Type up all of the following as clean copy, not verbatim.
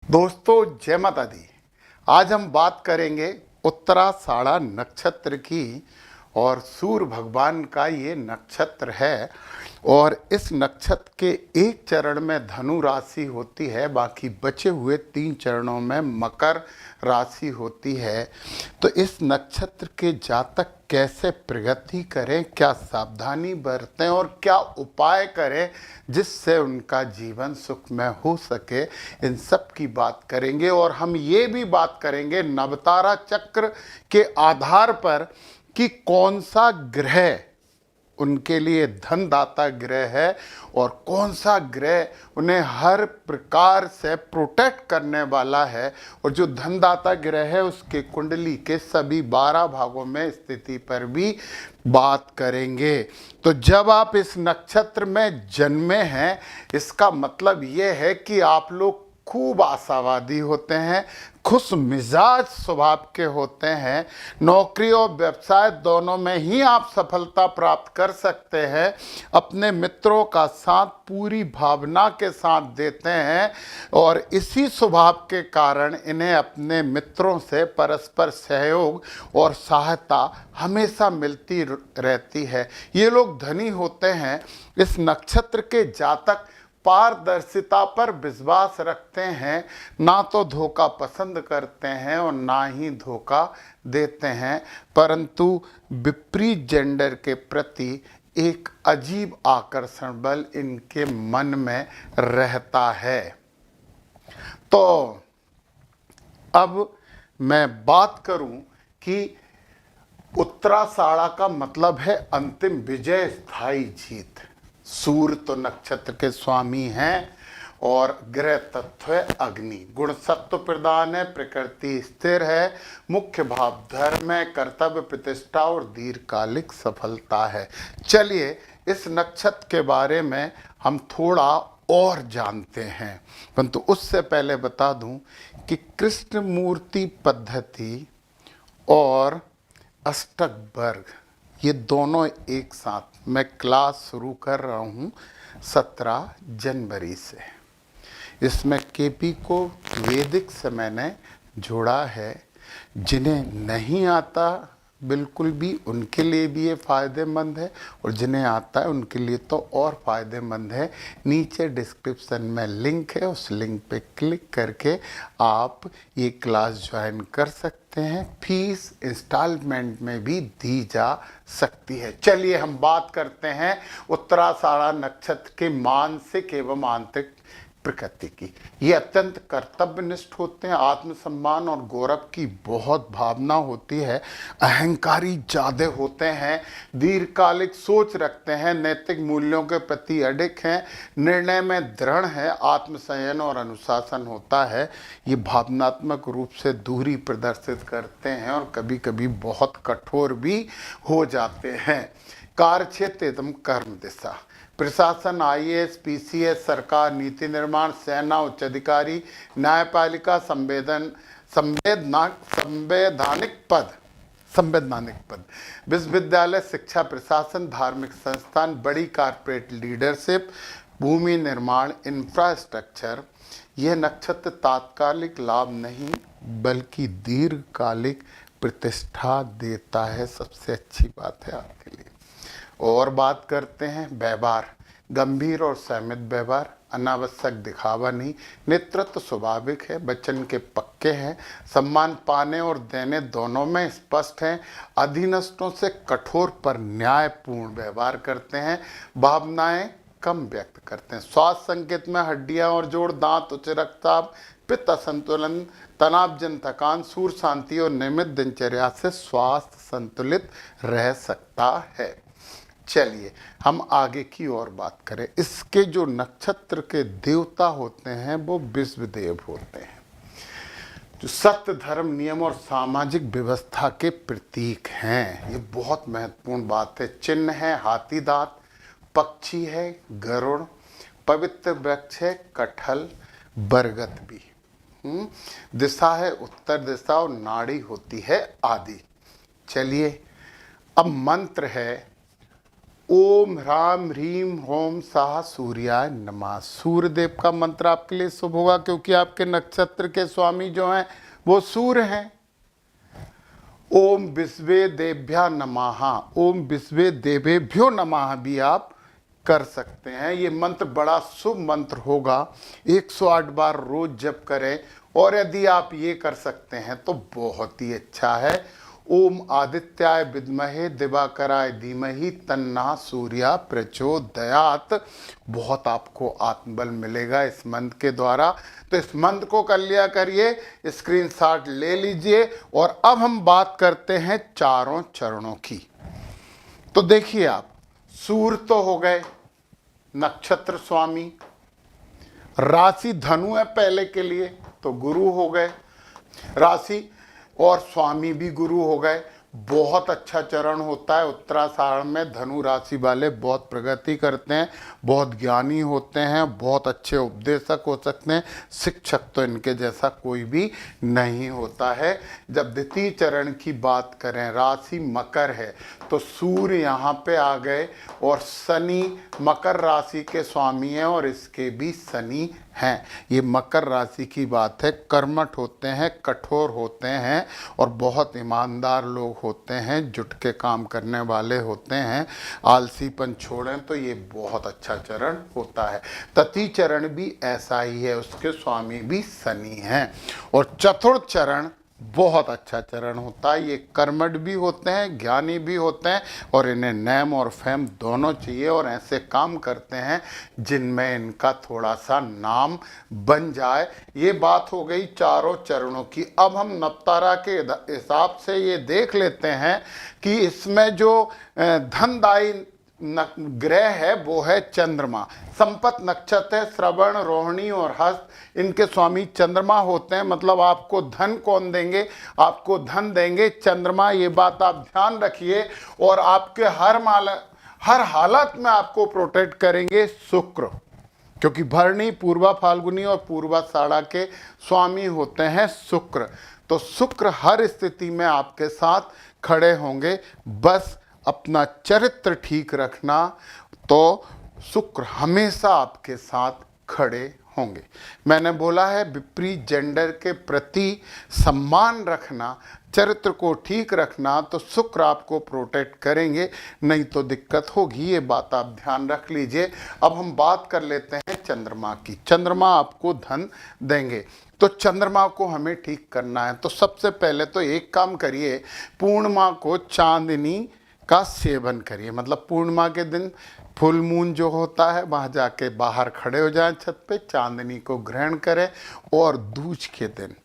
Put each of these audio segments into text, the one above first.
दोस्तों जय माता दी। आज हम बात करेंगे उत्तराषाढ़ा नक्षत्र की। और सूर्य भगवान का ये नक्षत्र है और इस नक्षत्र के एक चरण में धनु राशि होती है, बाकी बचे हुए 3 चरणों में मकर राशि होती है। तो इस नक्षत्र के जातक कैसे प्रगति करें, क्या सावधानी बरतें और क्या उपाय करें जिससे उनका जीवन सुखमय हो सके, इन सब की बात करेंगे। और हम ये भी बात करेंगे नवतारा चक्र के आधार पर कि कौन सा ग्रह उनके लिए धनदाता ग्रह है और कौन सा ग्रह उन्हें हर प्रकार से प्रोटेक्ट करने वाला है। और जो धनदाता ग्रह है उसके कुंडली के सभी 12 भागों में स्थिति पर भी बात करेंगे। तो जब आप इस नक्षत्र में जन्मे हैं, इसका मतलब ये है कि आप लोग खूब आशावादी होते हैं, खुश मिजाज स्वभाव के होते हैं, नौकरी और व्यवसाय दोनों में ही आप सफलता प्राप्त कर सकते हैं, अपने मित्रों का साथ पूरी भावना के साथ देते हैं और इसी स्वभाव के कारण इन्हें अपने मित्रों से परस्पर सहयोग और सहायता हमेशा मिलती रहती है। ये लोग धनी होते हैं। इस नक्षत्र के जातक पारदर्शिता पर विश्वास रखते हैं, ना तो धोखा पसंद करते हैं और ना ही धोखा देते हैं, परंतु विपरीत जेंडर के प्रति एक अजीब आकर्षण बल इनके मन में रहता है। तो अब मैं बात करूं कि उत्तराषाढ़ा का मतलब है अंतिम विजय, स्थायी जीत। सूर्य तो नक्षत्र के स्वामी हैं और ग्रह तत्व है अग्नि, गुण सत्व प्रदान है, प्रकृति स्थिर है, मुख्य भाव धर्म है, कर्तव्य प्रतिष्ठा और दीर्घकालिक सफलता है। चलिए इस नक्षत्र के बारे में हम थोड़ा और जानते हैं, परंतु उससे पहले बता दूं कि कृष्ण मूर्ति पद्धति और अष्टक वर्ग ये दोनों एक साथ मैं क्लास शुरू कर रहा हूँ 17 जनवरी से। इसमें केपी को वैदिक से मैंने जोड़ा है। जिन्हें नहीं आता बिल्कुल भी, उनके लिए भी ये फ़ायदेमंद है और जिन्हें आता है उनके लिए तो और फ़ायदेमंद है। नीचे डिस्क्रिप्शन में लिंक है, उस लिंक पे क्लिक करके आप ये क्लास ज्वाइन कर सकते हैं। फीस इंस्टॉलमेंट में भी दी जा सकती है। चलिए हम बात करते हैं उत्तराषाढ़ा नक्षत्र के मानसिक एवं आंतरिक प्रकृति की। ये अत्यंत कर्तव्यनिष्ठ होते हैं, आत्मसम्मान और गौरव की बहुत भावना होती है, अहंकारी ज़्यादा होते हैं, दीर्घकालिक सोच रखते हैं, नैतिक मूल्यों के प्रति अडिग हैं, निर्णय में दृढ़ है, आत्मसंयम और अनुशासन होता है। ये भावनात्मक रूप से दूरी प्रदर्शित करते हैं और कभी कभी बहुत कठोर भी हो जाते हैं। कार्यक्षेत्र एवं कर्म दिशा, प्रशासन, आईएएस, पीसीएस, सरकार, नीति निर्माण, सेना, उच्च अधिकारी, न्यायपालिका, संवैधानिक पद, विश्वविद्यालय, शिक्षा प्रशासन, धार्मिक संस्थान, बड़ी कॉर्पोरेट लीडरशिप, भूमि निर्माण, इंफ्रास्ट्रक्चर। यह नक्षत्र तात्कालिक लाभ नहीं बल्कि दीर्घकालिक प्रतिष्ठा देता है। सबसे अच्छी बात है आपके लिए। और बात करते हैं व्यवहार, गंभीर और संयमित व्यवहार, अनावश्यक दिखावा नहीं, नेतृत्व स्वाभाविक है, वचन के पक्के हैं, सम्मान पाने और देने दोनों में स्पष्ट हैं, अधीनस्थों से कठोर पर न्यायपूर्ण व्यवहार करते हैं, भावनाएं कम व्यक्त करते हैं। स्वास्थ्य संकेत में हड्डियां और जोड़, दांत, उच्च रक्तचाप, पित्त असंतुलन, तनावजन थकान, सूर्य शांति और नियमित दिनचर्या से स्वास्थ्य संतुलित रह सकता है। चलिए हम आगे की ओर बात करें। इसके जो नक्षत्र के देवता होते हैं वो विश्वदेव होते हैं, जो सत्य, धर्म, नियम और सामाजिक व्यवस्था के प्रतीक हैं। ये बहुत महत्वपूर्ण बात है। चिन्ह है हाथी दांत, पक्षी है गरुड़, पवित्र वृक्ष है कटहल, बरगद भी, दिशा है उत्तर दिशा और नाड़ी होती है आदि। चलिए अब मंत्र है ओम ह्राम ह्रीम होम साह सूर्याय नमः। सूर्यदेव का मंत्र आपके लिए शुभ होगा, क्योंकि आपके नक्षत्र के स्वामी जो हैं वो सूर्य हैं। ओम विश्वे देभ्या नमः, ओम विश्वे देवेभ्यो नमः भी आप कर सकते हैं। ये मंत्र बड़ा शुभ मंत्र होगा, 108 बार रोज जप करें, और यदि आप ये कर सकते हैं तो बहुत ही अच्छा है। ओम आदित्याय विद्महे दिवाकराय धीमहि तन्ना सूर्या प्रचोदयात। बहुत आपको आत्मबल मिलेगा इस मंत्र के द्वारा। तो इस मंत्र को कर लिया करिए, स्क्रीनशॉट ले लीजिए। और अब हम बात करते हैं चारों चरणों की। तो देखिए आप, सूर्य तो हो गए नक्षत्र स्वामी, राशि धनु है पहले के लिए, तो गुरु हो गए राशि, और स्वामी भी गुरु हो गए। बहुत अच्छा चरण होता है उत्तराषाढ़ में। धनु राशि वाले बहुत प्रगति करते हैं, बहुत ज्ञानी होते हैं, बहुत अच्छे उपदेशक हो सकते हैं। शिक्षक तो इनके जैसा कोई भी नहीं होता है। जब द्वितीय चरण की बात करें, राशि मकर है, तो सूर्य यहाँ पे आ गए, और शनि मकर राशि के स्वामी हैं, और इसके भी शनि हैं। ये मकर राशि की बात है। कर्मठ होते हैं, कठोर होते हैं, और बहुत ईमानदार लोग होते हैं, जुट के काम करने वाले होते हैं। आलसीपन छोड़ें तो ये बहुत अच्छा चरण होता है। तृतीय चरण भी ऐसा ही है, उसके स्वामी भी शनि हैं। और चतुर्थ चरण बहुत अच्छा चरण होता है। ये कर्मठ भी होते हैं, ज्ञानी भी होते हैं, और इन्हें नेम और फेम दोनों चाहिए, और ऐसे काम करते हैं जिनमें इनका थोड़ा सा नाम बन जाए। ये बात हो गई चारों चरणों की। अब हम नवतारा के हिसाब से ये देख लेते हैं कि इसमें जो धनदायी ग्रह है वो है चंद्रमा। संपत नक्षत्र है, श्रवण रोहिणी और हस्त, इनके स्वामी चंद्रमा होते हैं। मतलब आपको धन कौन देंगे? आपको धन देंगे चंद्रमा, ये बात आप ध्यान रखिए। और आपके हर हालत में आपको प्रोटेक्ट करेंगे शुक्र, क्योंकि भरणी, पूर्वा फाल्गुनी और पूर्वाषाढ़ा के स्वामी होते हैं शुक्र। तो शुक्र हर स्थिति में आपके साथ खड़े होंगे। बस अपना चरित्र ठीक रखना, तो शुक्र हमेशा आपके साथ खड़े होंगे। मैंने बोला है विपरीत जेंडर के प्रति सम्मान रखना, चरित्र को ठीक रखना, तो शुक्र आपको प्रोटेक्ट करेंगे, नहीं तो दिक्कत होगी। ये बात आप ध्यान रख लीजिए। अब हम बात कर लेते हैं चंद्रमा की। चंद्रमा आपको धन देंगे, तो चंद्रमा को हमें ठीक करना है। तो सबसे पहले तो एक काम करिए, पूर्णिमा को चांदनी का सेवन करिए। मतलब पूर्णिमा के दिन फुल मून जो होता है, वहाँ जाके बाहर खड़े हो जाएं छत पे, चांदनी को ग्रहण करें। और दूज के दिन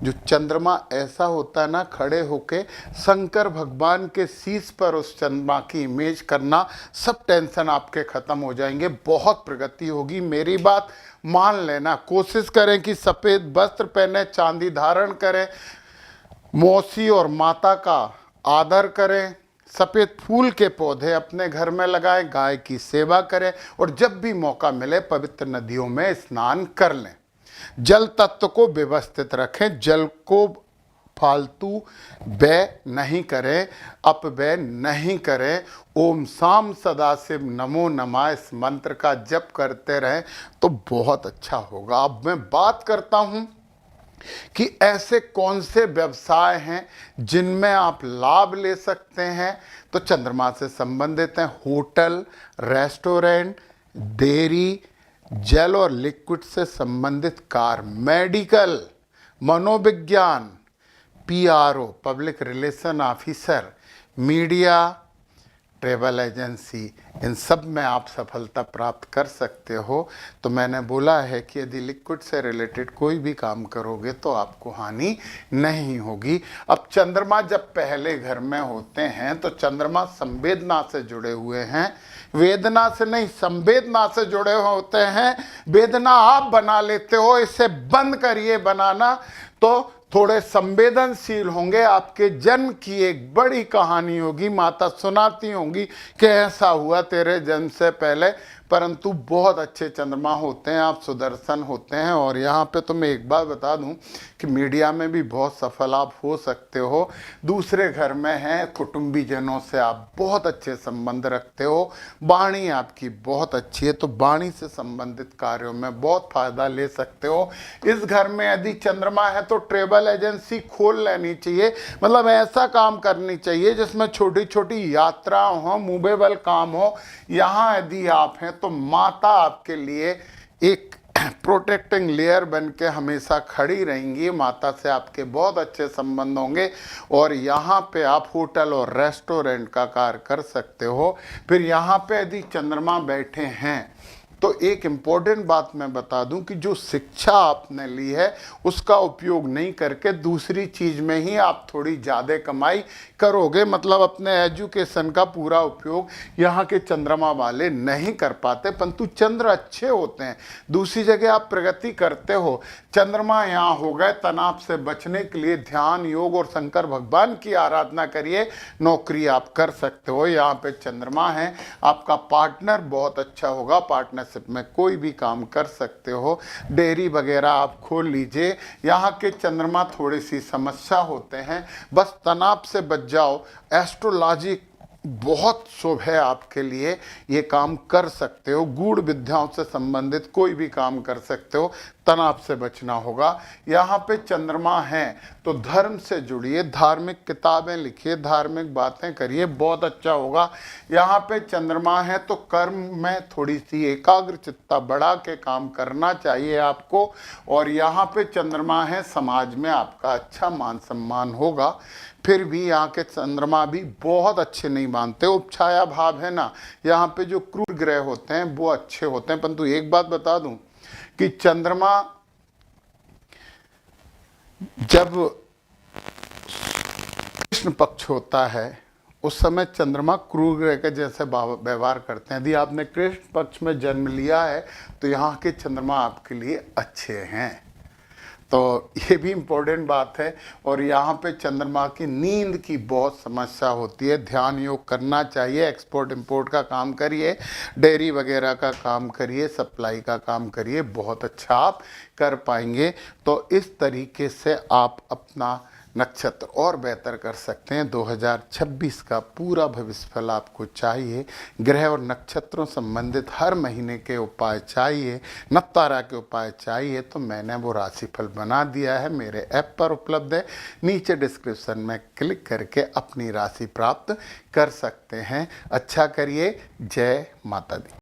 जो चंद्रमा ऐसा होता है ना, खड़े होके शंकर भगवान के शीश पर उस चंद्रमा की इमेज करना, सब टेंशन आपके ख़त्म हो जाएंगे, बहुत प्रगति होगी। मेरी बात मान लेना, कोशिश करें कि सफ़ेद वस्त्र पहने, चांदी धारण करें, मौसी और माता का आदर करें, सफ़ेद फूल के पौधे अपने घर में लगाएं, गाय की सेवा करें, और जब भी मौका मिले पवित्र नदियों में स्नान कर लें। जल तत्व को व्यवस्थित रखें, जल को फालतू व्यय नहीं करें, अपव्यय नहीं करें। ओम शाम सदाशिव नमो नमः इस मंत्र का जप करते रहें तो बहुत अच्छा होगा। अब मैं बात करता हूँ कि ऐसे कौन से व्यवसाय हैं जिनमें आप लाभ ले सकते हैं। तो चंद्रमा से संबंधित हैं होटल, रेस्टोरेंट, डेयरी, जल और लिक्विड से संबंधित कार, मेडिकल, मनोविज्ञान, PRO public relation officer, media, travel agency, इन सब में आप सफलता प्राप्त कर सकते हो। तो मैंने बोला है कि यदि लिक्विड से रिलेटेड कोई भी काम करोगे तो आपको हानि नहीं होगी। अब चंद्रमा जब पहले घर में होते हैं तो चंद्रमा संवेदना से जुड़े हुए हैं, वेदना से नहीं, संवेदना से जुड़े होते हैं। वेदना आप बना लेते हो, इसे बंद करिए बनाना, तो थोड़े संवेदनशील होंगे। आपके जन्म की एक बड़ी कहानी होगी, माता सुनाती होंगी कि ऐसा हुआ तेरे जन्म से पहले, परंतु बहुत अच्छे चंद्रमा होते हैं, आप सुदर्शन होते हैं। और यहाँ पे तो मैं एक बात बता दूं कि मीडिया में भी बहुत सफल आप हो सकते हो। दूसरे घर में हैं, कुटुंबीजनों से आप बहुत अच्छे संबंध रखते हो, वाणी आपकी बहुत अच्छी है, तो वाणी से संबंधित कार्यों में बहुत फायदा ले सकते हो। इस घर में यदि चंद्रमा है तो ट्रेवल एजेंसी खोल लेनी चाहिए, मतलब ऐसा काम करनी चाहिए जिसमें छोटी छोटी यात्रा हो, मूवेबल काम हो। यहाँ यदि आप हैं तो माता आपके लिए एक प्रोटेक्टिंग लेयर बन के हमेशा खड़ी रहेंगी, माता से आपके बहुत अच्छे संबंध होंगे। और यहाँ पे आप होटल और रेस्टोरेंट का कार्य कर सकते हो। फिर यहाँ पे यदि चंद्रमा बैठे हैं तो एक इम्पोर्टेंट बात मैं बता दूं कि जो शिक्षा आपने ली है उसका उपयोग नहीं करके दूसरी चीज़ में ही आप थोड़ी ज़्यादा कमाई करोगे, मतलब अपने एजुकेशन का पूरा उपयोग यहाँ के चंद्रमा वाले नहीं कर पाते। परंतु चंद्र अच्छे होते हैं, दूसरी जगह आप प्रगति करते हो। चंद्रमा यहाँ हो गए, तनाव से बचने के लिए ध्यान, योग और शंकर भगवान की आराधना करिए, नौकरी आप कर सकते हो। यहाँ पे चंद्रमा है, आपका पार्टनर बहुत अच्छा होगा, पार्टनरशिप में कोई भी काम कर सकते हो। डेयरी वगैरह आप खोल लीजिए। यहाँ के चंद्रमा थोड़ी सी समस्या होते हैं, बस तनाव से बच जाओ। एस्ट्रोलॉजी बहुत शुभ है आपके लिए, ये काम कर सकते हो। गूढ़ विद्याओं से संबंधित कोई भी काम कर सकते हो, तनाव से बचना होगा। यहाँ पे चंद्रमा है तो धर्म से जुड़िए, धार्मिक किताबें लिखिए, धार्मिक बातें करिए, बहुत अच्छा होगा। यहाँ पे चंद्रमा है तो कर्म में थोड़ी सी एकाग्रचित्ता बढ़ा के काम करना चाहिए आपको। और यहाँ पे चंद्रमा है, समाज में आपका अच्छा मान सम्मान होगा। फिर भी यहाँ के चंद्रमा भी बहुत अच्छे नहीं मानते, उपछाया भाव है ना, यहाँ पे जो क्रूर ग्रह होते हैं वो अच्छे होते हैं। परंतु एक बात बता दूं कि चंद्रमा जब कृष्ण पक्ष होता है उस समय चंद्रमा क्रूर ग्रह के जैसे व्यवहार करते हैं। यदि आपने कृष्ण पक्ष में जन्म लिया है तो यहाँ के चंद्रमा आपके लिए अच्छे हैं, तो ये भी इम्पोर्टेंट बात है। और यहाँ पे चंद्रमा की नींद की बहुत समस्या होती है, ध्यान योग करना चाहिए। एक्सपोर्ट इंपोर्ट का काम करिए, डेयरी वगैरह का काम करिए, सप्लाई का काम करिए, बहुत अच्छा आप कर पाएंगे। तो इस तरीके से आप अपना नक्षत्र और बेहतर कर सकते हैं। 2026 का पूरा भविष्यफल आपको चाहिए, ग्रह और नक्षत्रों संबंधित हर महीने के उपाय चाहिए, नवतारा के उपाय चाहिए, तो मैंने वो राशिफल बना दिया है, मेरे ऐप पर उपलब्ध है। नीचे डिस्क्रिप्शन में क्लिक करके अपनी राशि प्राप्त कर सकते हैं। अच्छा करिए। जय माता दी।